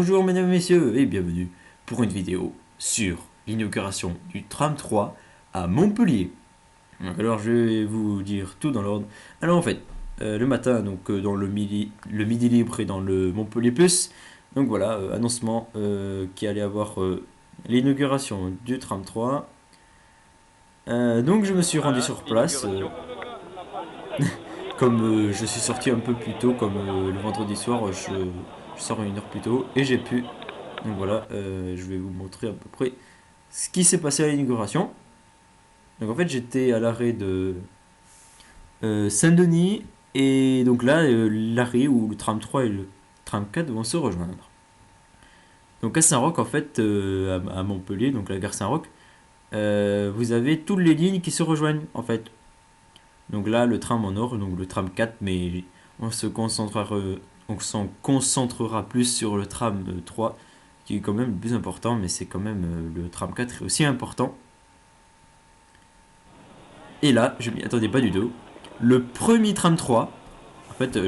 Bonjour mesdames et messieurs et bienvenue pour une vidéo sur l'inauguration du tram 3 à Montpellier. Donc, alors je vais vous dire tout dans l'ordre. Alors en fait, le matin, donc dans le midi libre et dans le Montpellier Plus, donc voilà, annoncement qui allait avoir l'inauguration du tram 3. Donc je me suis rendu Voilà, sur place, l'inauguration. comme je suis sorti un peu plus tôt, comme le vendredi soir, je sors une heure plus tôt et j'ai pu. Donc voilà, je vais vous montrer à peu près ce qui s'est passé à l'inauguration. Donc en fait, j'étais à l'arrêt de Saint-Denis et donc là, l'arrêt où le tram 3 et le tram 4 vont se rejoindre. Donc à Saint-Roch, en fait, à Montpellier, donc la gare Saint-Roch, vous avez toutes les lignes qui se rejoignent en fait. Donc là, le tram en or, donc le tram 4, mais on s'en concentrera plus sur le tram 3 qui est quand même le plus important, mais c'est quand même le tram 4 est aussi important. Et là, je m'y attendais pas du tout. Le premier tram 3, en fait,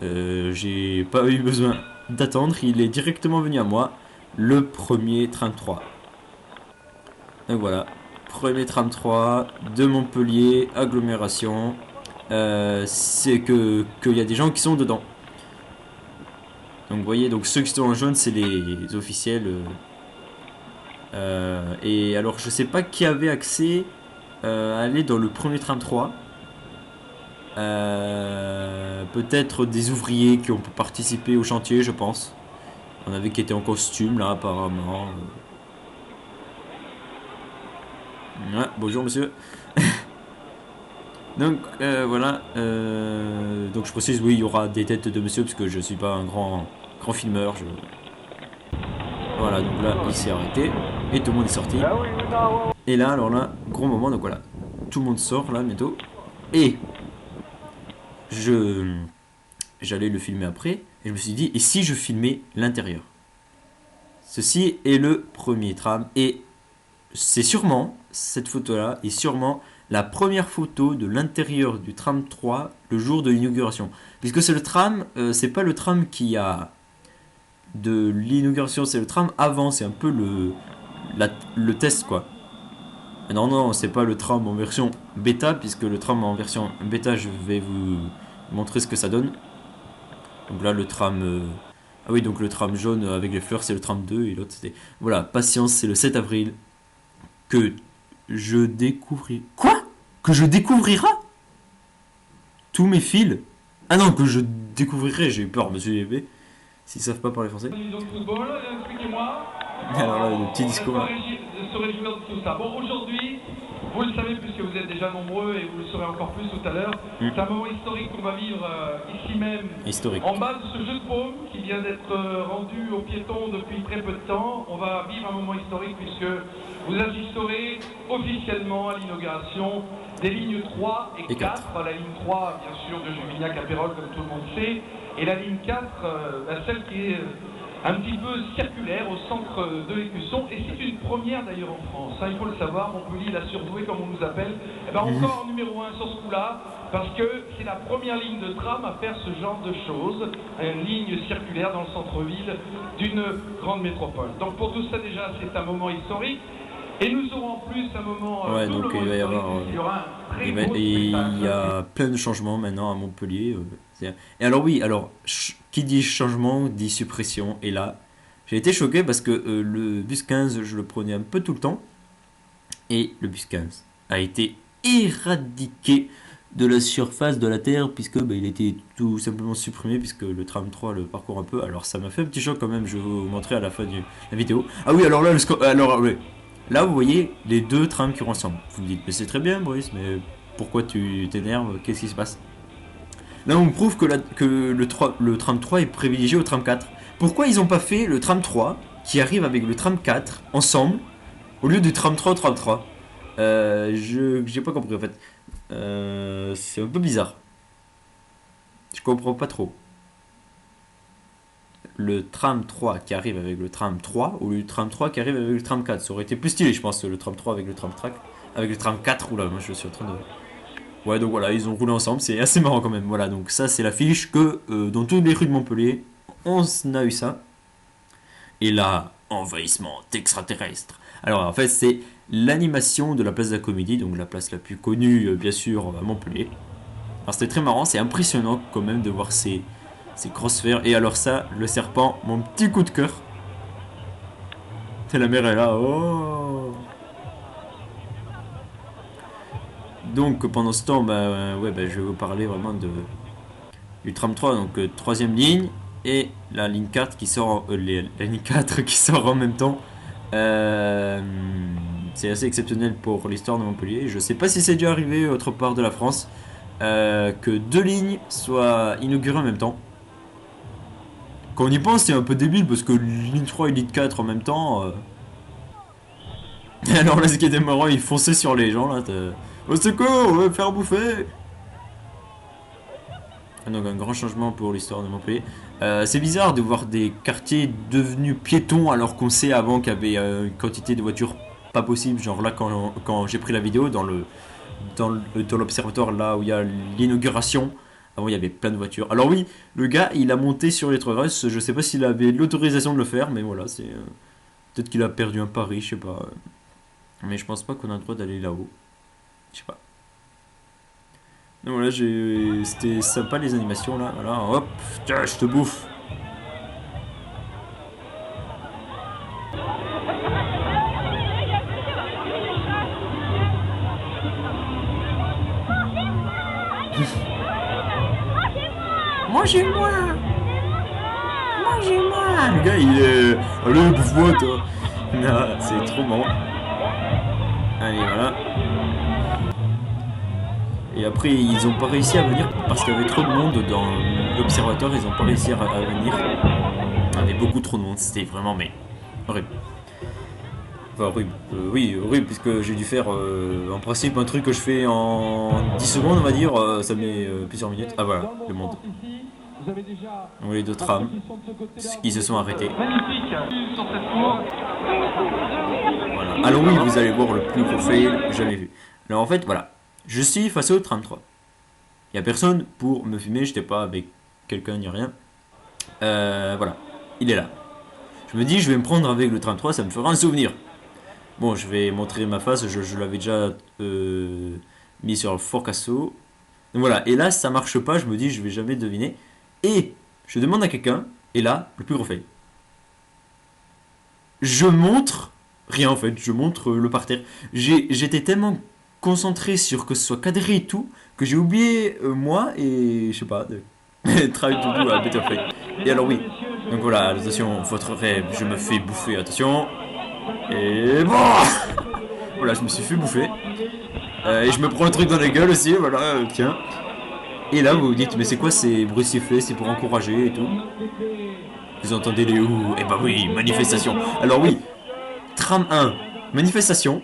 j'ai pas eu besoin d'attendre, il est directement venu à moi. Le premier tram 3. Donc voilà, premier tram 3 de Montpellier, agglomération. C'est que qu'il y a des gens qui sont dedans. Donc vous voyez, donc ceux qui sont en jaune, c'est les officiels. Et alors, je sais pas qui avait accès à aller dans le premier tram 3. Peut-être des ouvriers qui ont participé au chantier, je pense. On avait qui étaient en costume là, apparemment. Ouais, bonjour monsieur. Donc voilà. Donc je précise, oui, il y aura des têtes de monsieur parce que je suis pas un grand filmeur. Voilà, donc là, il s'est arrêté et tout le monde est sorti. Et là, alors là, gros moment, donc voilà, tout le monde sort là bientôt. Et je j'allais le filmer après et je me suis dit, et si je filmais l'intérieur? Ceci est le premier tram et c'est sûrement, cette photo-là est sûrement la première photo de l'intérieur du tram 3 le jour de l'inauguration. Puisque c'est le tram, c'est pas le tram qui a de l'inauguration, c'est le tram avant, c'est un peu le test quoi. Non, non, c'est pas le tram en version bêta, puisque le tram en version bêta, je vais vous montrer ce que ça donne. Donc là, le tram. Ah oui, donc le tram jaune avec les fleurs, c'est le tram 2 et l'autre, c'était. Voilà, patience, c'est le 7 avril que je découvrirai. Quoi? Que je découvrira tous mes fils? Ah non, que je découvrirai, j'ai eu peur, monsieur Épée, s'ils savent pas parler français. De football, expliquez-moi. Alors là, le petit On discours là. se réjouir de tout ça. Bon, aujourd'hui, vous le savez puisque vous êtes déjà nombreux et vous le saurez encore plus tout à l'heure, c'est un moment historique qu'on va vivre ici même, Historique. en bas de ce jeu de paume qui vient d'être rendu aux piétons depuis très peu de temps. On va vivre un moment historique puisque vous assisterez officiellement à l'inauguration des lignes 3 et Et 4. 4. La ligne 3, bien sûr, de Juvignac à Pérol, comme tout le monde sait, et la ligne 4, celle qui est un petit peu circulaire au centre de l'Écusson, et c'est une première d'ailleurs en France, hein, il faut le savoir. Montpellier l'a surdoué comme on nous appelle, et ben encore en numéro 1 sur ce coup-là, parce que c'est la première ligne de tram à faire ce genre de choses, une ligne circulaire dans le centre-ville d'une grande métropole. Donc pour tout ça déjà c'est un moment historique, et nous aurons en plus un moment Ouais, donc doublement il va y historique, avoir. puisqu'il y aura un très Et gros il y spectacle. a plein de changements maintenant à Montpellier. Et alors oui, alors qui dit changement dit suppression. Et là, j'ai été choqué parce que le bus 15, je le prenais un peu tout le temps. Et le bus 15 a été éradiqué de la surface de la Terre puisque il était tout simplement supprimé puisque le tram 3 le parcourt un peu. Alors ça m'a fait un petit choc quand même, je vais vous montrer à la fin de la vidéo. Ah oui, alors là, alors, ouais. Là, vous voyez les deux trams qui vont ensemble. Vous me dites, mais c'est très bien, Brice, mais pourquoi tu t'énerves? Qu'est-ce qui se passe? Là, on me prouve que le tram 3 est privilégié au tram 4. Pourquoi ils n'ont pas fait le tram 3 qui arrive avec le tram 4 ensemble au lieu du tram 3 au tram 3? J'ai pas compris en fait. C'est un peu bizarre. Je comprends pas trop. Le tram 3 qui arrive avec le tram 3 ou le tram 3 qui arrive avec le tram 4. Ça aurait été plus stylé, je pense, le tram 3 avec le tram 4. Avec le tram 4, oula, moi je suis en train de. Ouais, donc voilà, ils ont roulé ensemble, c'est assez marrant quand même. Voilà, donc ça c'est l'affiche que dans toutes les rues de Montpellier, on a eu ça. Et là, envahissement d'extraterrestres. Alors en fait, c'est l'animation de la place de la Comédie, donc la place la plus connue, bien sûr, à Montpellier. Alors c'était très marrant, c'est impressionnant quand même de voir ces grosses sphères. Et alors ça, le serpent, mon petit coup de cœur. C'est la mer est là, oh. Donc pendant ce temps, je vais vous parler vraiment du tram 3, donc troisième ligne. Et la ligne 4 qui sort, la ligne 4 qui sort en même temps. C'est assez exceptionnel pour l'histoire de Montpellier. Je sais pas si c'est déjà arrivé autre part de la France que deux lignes soient inaugurées en même temps. Quand on y pense, c'est un peu débile parce que ligne 3 et ligne 4 en même temps. Et alors là, ce qui était marrant, ils fonçaient sur les gens là. Au secours, on va faire bouffer. Donc un grand changement pour l'histoire de Montpellier. C'est bizarre de voir des quartiers devenus piétons alors qu'on sait avant qu'il y avait une quantité de voitures pas possible. Genre là quand j'ai pris la vidéo dans l'observatoire là où il y a l'inauguration, avant il y avait plein de voitures. Alors oui, le gars il a monté sur les traverses, je sais pas s'il avait l'autorisation de le faire, mais voilà, c'est peut-être qu'il a perdu un pari, je sais pas. Mais je pense pas qu'on a le droit d'aller là-haut. Je sais pas. Donc voilà, c'était sympa les animations là, voilà, hop, tiens, je te bouffe. Mangez-moi. Mangez-moi. Le gars il est... Allez, bouffe-moi toi. Non, c'est trop marrant. Allez, voilà. Et après, ils ont pas réussi à venir parce qu'il y avait trop de monde dans l'observatoire. Ils ont pas réussi à venir. Il y avait beaucoup trop de monde. C'était vraiment, mais horrible. Enfin, horrible. Oui, horrible, puisque j'ai dû faire en principe un truc que je fais en 10 secondes, on va dire. Ça met plusieurs minutes. Ah voilà, le monde. Donc les deux trams qui se sont arrêtés. Magnifique sur cette tour. Voilà. Alors oui, vous allez voir le plus gros fail jamais vu. Alors en fait, voilà. Je suis face au tram 3. Il n'y a personne pour me filmer, j'étais pas avec quelqu'un ni rien. Voilà, il est là. Je me dis, je vais me prendre avec le tram 3, ça me fera un souvenir. Bon, je vais montrer ma face, je l'avais déjà mis sur le Forcasso. Donc voilà, et là, ça marche pas, je me dis, je vais jamais deviner. Et je demande à quelqu'un, et là, le plus gros fail. Je montre rien en fait, je montre le parterre. J'étais tellement concentré sur que ce soit cadré et tout, que j'ai oublié moi et je sais pas, de travailler tout à Better Fate. Et alors oui, donc voilà, attention, votre rêve, je me fais bouffer, attention. Et bon, voilà, je me suis fait bouffer. Et je me prends un truc dans la gueule aussi, voilà, tiens. Et là vous vous dites, mais c'est quoi ces bruits sifflés, c'est pour encourager et tout. Vous entendez les ouh, et bah oui, manifestation. Alors oui, tram 1, manifestation.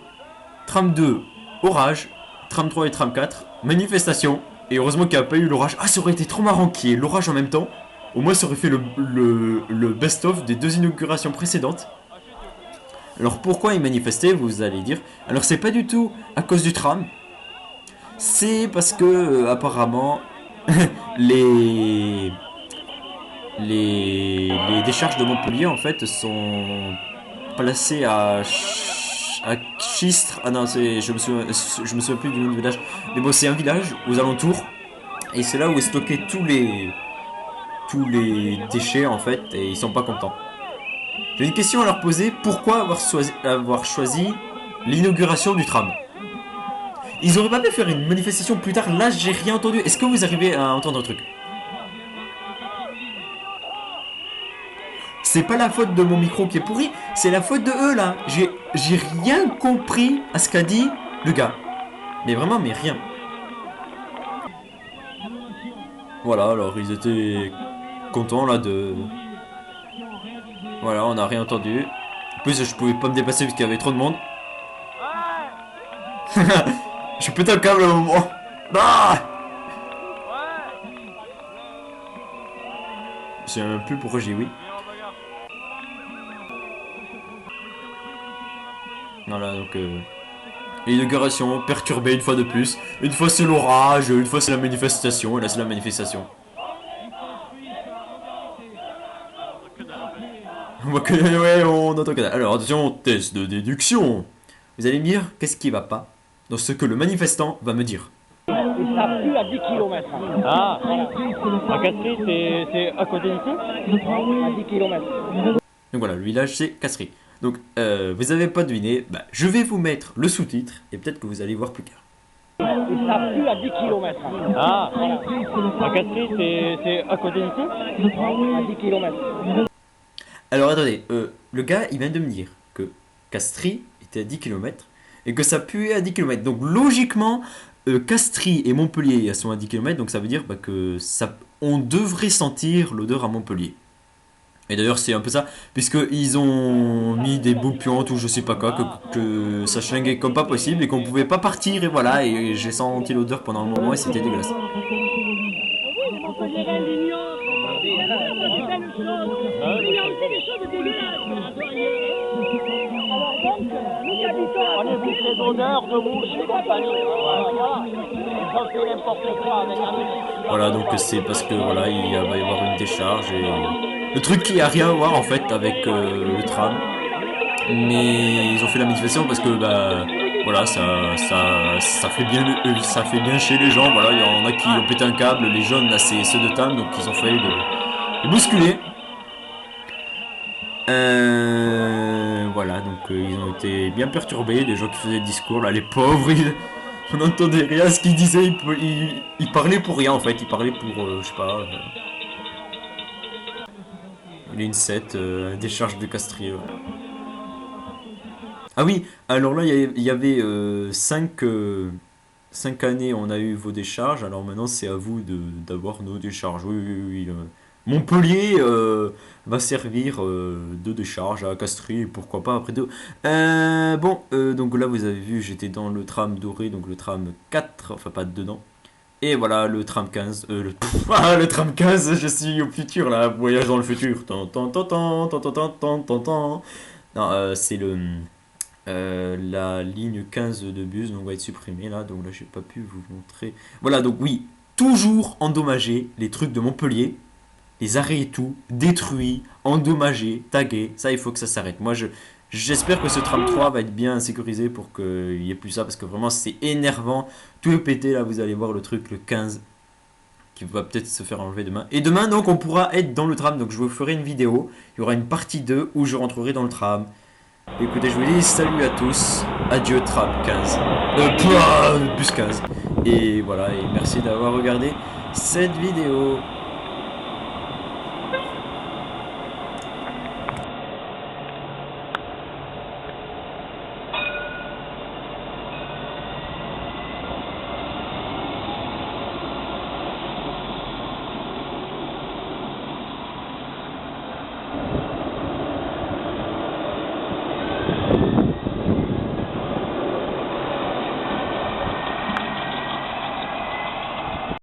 Tram 2, orage. Tram 3 et tram 4, manifestation. Et heureusement qu'il n'y a pas eu l'orage. Ah, ça aurait été trop marrant qu'il y ait l'orage en même temps. Au moins, ça aurait fait le best-of des deux inaugurations précédentes. Alors, pourquoi ils manifestaient, vous allez dire. Alors, c'est pas du tout à cause du tram. C'est parce que, apparemment, les décharges de Montpellier, en fait, sont placées à Chistres. Ah non, je me souviens plus du nom du village. Mais bon, c'est un village aux alentours. Et c'est là où est stocké tous les déchets, en fait. Et ils sont pas contents. J'ai une question à leur poser. Pourquoi avoir choisi l'inauguration du tram? Ils auraient pas pu faire une manifestation plus tard. Là, j'ai rien entendu. Est-ce que vous arrivez à entendre un truc? C'est pas la faute de mon micro qui est pourri, c'est la faute de eux là. J'ai rien compris à ce qu'a dit le gars. Mais vraiment, mais rien. Voilà, alors ils étaient contents là de... Voilà, on n'a rien entendu. En plus, je pouvais pas me dépasser parce qu'il y avait trop de monde. Je suis pété un câble à un moment. Ah, je sais même plus pourquoi j'ai dit oui. Voilà, donc l'inauguration perturbée une fois de plus. Une fois c'est l'orage, une fois c'est la manifestation, et là c'est la manifestation. voit que, ouais, on entend que dalle. Alors attention, test de déduction. Vous allez me dire qu'est-ce qui va pas dans ce que le manifestant va me dire. Et ça pue à 10 km. Ah, Voilà. à Castries, c'est à côté d'ici? À 10 km. Donc voilà, le village c'est Castries. Donc vous avez pas deviné, bah, je vais vous mettre le sous-titre et peut-être que vous allez voir plus clair. Et ça pue à 10 km. Ah, Voilà. à Castries, c'est à côté d'ici? À 10 km. Alors attendez, le gars il vient de me dire que Castries était à 10 km et que ça puait à 10 km. Donc logiquement, Castries et Montpellier elles sont à 10 km, donc ça veut dire bah, que ça, on devrait sentir l'odeur à Montpellier. Et d'ailleurs c'est un peu ça, puisqu'ils ont mis des boupiantes ou je sais pas quoi, que ça schlinguait comme pas possible et qu'on pouvait pas partir et voilà, et j'ai senti l'odeur pendant un moment et c'était dégueulasse. On est bouffé d'odeur, de mouches et compagnie. Voilà. Ils ont fait n'importe quoi avec la musique. Voilà, donc c'est parce que voilà, va y avoir une décharge et le truc qui a rien à voir en fait avec le tram. Mais ils ont fait la manifestation parce que bah voilà, ça fait bien chez les gens. Voilà, il y en a qui ont pété un câble, les jaunes là c'est ceux de Tam, donc ils ont failli les bousculer. Voilà, donc ils ont été bien perturbés, les gens qui faisaient le discours là, les pauvres, on n'entendait rien à ce qu'ils disaient, ils parlaient pour rien en fait, ils parlaient pour, je sais pas, l'INSET, décharge de Castries. Ouais. Ah oui, alors là il y avait 5 années on a eu vos décharges, alors maintenant c'est à vous d'avoir nos décharges. Oui, oui, oui. Montpellier va servir de décharge à Castries, et pourquoi pas après deux. Bon, donc là vous avez vu, j'étais dans le tram doré, donc le tram 4, enfin pas dedans. Et voilà, le tram 15, le tram 15, je suis au futur là, voyage dans le futur. Tan, tan, tan, tan, tan, tan, tan, tan, tan, tan. Non, c'est la ligne 15 de bus, donc va être supprimée là, donc là j'ai pas pu vous montrer. Voilà, donc oui, toujours endommagé les trucs de Montpellier. Les arrêts et tout, détruits, endommagés, tagués, ça il faut que ça s'arrête. Moi j'espère que ce tram 3 va être bien sécurisé pour qu'il n'y ait plus ça, parce que vraiment c'est énervant, tout est pété là, vous allez voir le truc, le 15, qui va peut-être se faire enlever demain. Et demain donc on pourra être dans le tram, donc je vous ferai une vidéo, il y aura une partie 2 où je rentrerai dans le tram. Écoutez, je vous dis salut à tous, adieu tram 15, bus 15, et voilà, et merci d'avoir regardé cette vidéo.